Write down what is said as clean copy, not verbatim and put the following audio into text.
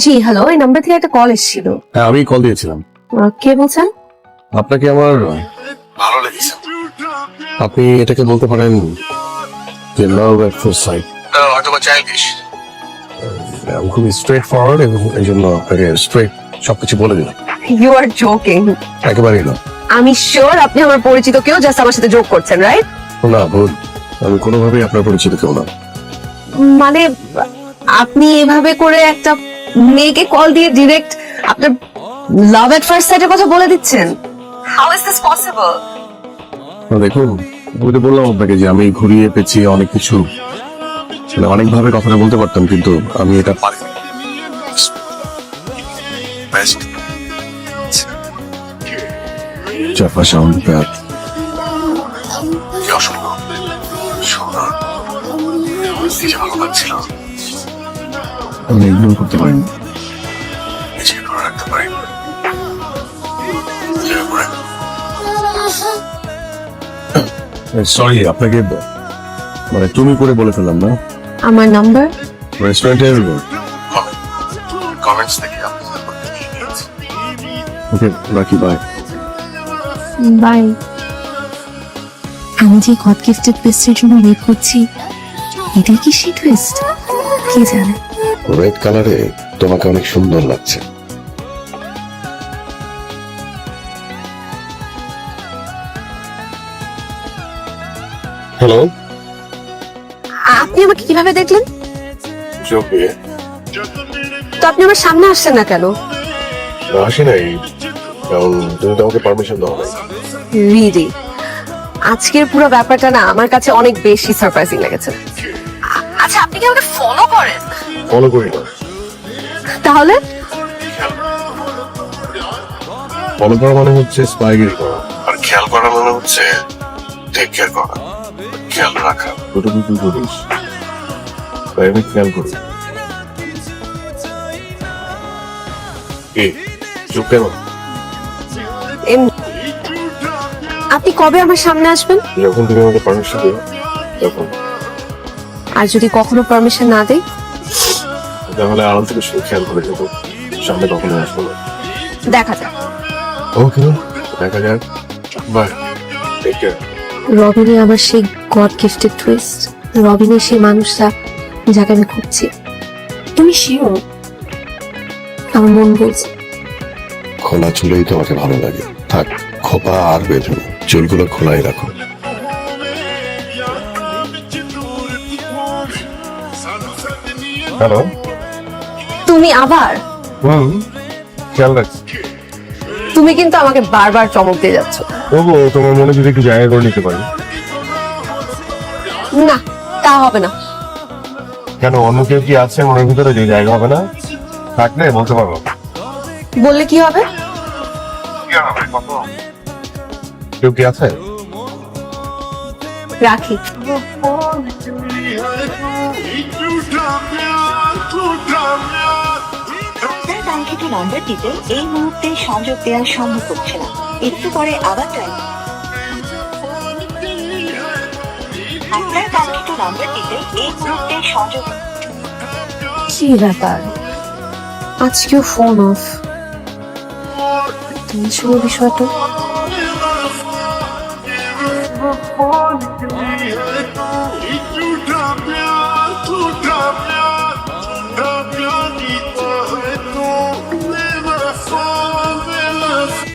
জি hello, এই number থেকে একটা কল এসেছিল। হ্যাঁ, আমি কল দিয়েছিলাম। কে বলছেন? আপনাকে আমার ভালো লেগেছে। আপনি এটাকে বলতে পারেন যে লাভ এট ফার্স্ট সাইট। হয়তো বা চাইল্ডিশ, আমি খুবই স্ট্রেট ফরওয়ার্ড এবং এই জন্য আপনাকে স্ট্রেট সবকিছু বলে দিলাম। You are joking. একেবারেই না। আমি শিওর আপনি আমার পরিচিত কেউ, জাস্ট আমার সাথে জোক করছেন, রাইট? না, ভুল। আমি কোনোভাবেই আপনার পরিচিত কেউ না। মানে আপনি এভাবে করে একটা মেয়েকে কল দিয়ে ডিরেক্ট আপনার লাভ এট ফার্স্ট সাইটের কথা বলে দিচ্ছেন? How is this possible? দেখুন, আমি তো বললাম আপনাকে যে আমি ঘুরিয়ে পেঁচিয়ে অনেক কিছু অনেকভাবে কথাটা বলতে পারতাম, কিন্তু আমি এটা পারি। বেস্ট চাপা সাউন্ড প্যাড কি অসম্ভব শোনা নিজে ভালো লাগছিল। আমি ইগনোর করতে পারি, নিজেকে ধরে রাখতে পারি। সরি, আপনাকে মানে তুমি করে বলে ফেললাম না। আমার নাম্বার? রেস্টুরেন্টের কমেন্টস দেখে ওকে রাখি, বাই। বাই। আমি যে গড গিফটেড পেস্ট্রির জন্য ওয়েট করছি, এটা কি সেই টুইস্ট? কে জানে। রেড কালারে তোমাকে অনেক সুন্দর লাগছে। হ্যালো, আপনি আমাকে কিভাবে দেখলেন? চোখে তো আপনি আমার সামনে আসছেন না কেন? আসি নাই, কারণ তুমি তো আমাকে পারমিশন দাও নাই। রিডি, আজকের পুরো ব্যাপারটা না আমার কাছে অনেক বেশি সারপ্রাইজিং লেগেছে। আচ্ছা, আপনি কি আমাকে ফলো করেন? ফলো করি না। তাহলে ফলো করা মানে হচ্ছে স্পাইগিরি করা, আর খেয়াল করা মানে হচ্ছে টেক কেয়ার করা, খেয়াল রাখা। দুটো দুটো করিস, তাই আমি খেয়াল করি। কি চুপ কেন? আপনি কবে আমার সামনে আসবেন? যখন তুমি আমাকে পারমিশন দিও তখন। আর যদি কখনো পারমিশন না দেই? তাহলে আড়াল থেকে শুধু খেয়াল করে যাবো, সামনে কখনো আসবো না। দেখা যাক। ওকে, দেখা যাক। By, take care. রবিনে আবার সেই গড গিফটেড টুইস্ট, রবিনে সেই মানুষটা যাকে আমি খুঁজছি। তুমি শিওর? আমার মন বলছে। খোলা চুলেই তোমাকে ভালো লাগে, থাক খোপা আর বেঁধো না, চুলগুলো খোলাই রাখো। হ্যালো, তুমি আবার? খেয়াল রাখছি। তুমি কিন্তু আমাকে বারবার চমক দিয়ে যাচ্ছ। তবু তোমার মনে যদি একটু জায়গা করে নিতে পারি। না, তা হবে না। কেন, অন্য কেউ কি আছে মনের ভিতরে যে জায়গা হবে না? থাকলে বলতে পারবো। বললে কি হবে? কেউ কি আছে? রাখি। আপনার কাঙ্ক্ষিত নম্বরটিতে এই মুহূর্তে সংযোগ দেওয়া সম্ভব হচ্ছে না, একটু পরে আবার ট্রাই। আপনার কাঙ্ক্ষিত নম্বরটিতে এই মুহূর্তে সংযোগ। কি ব্যাপার, আজকেও ফোন অফ? টেনশনের বিষয়টা।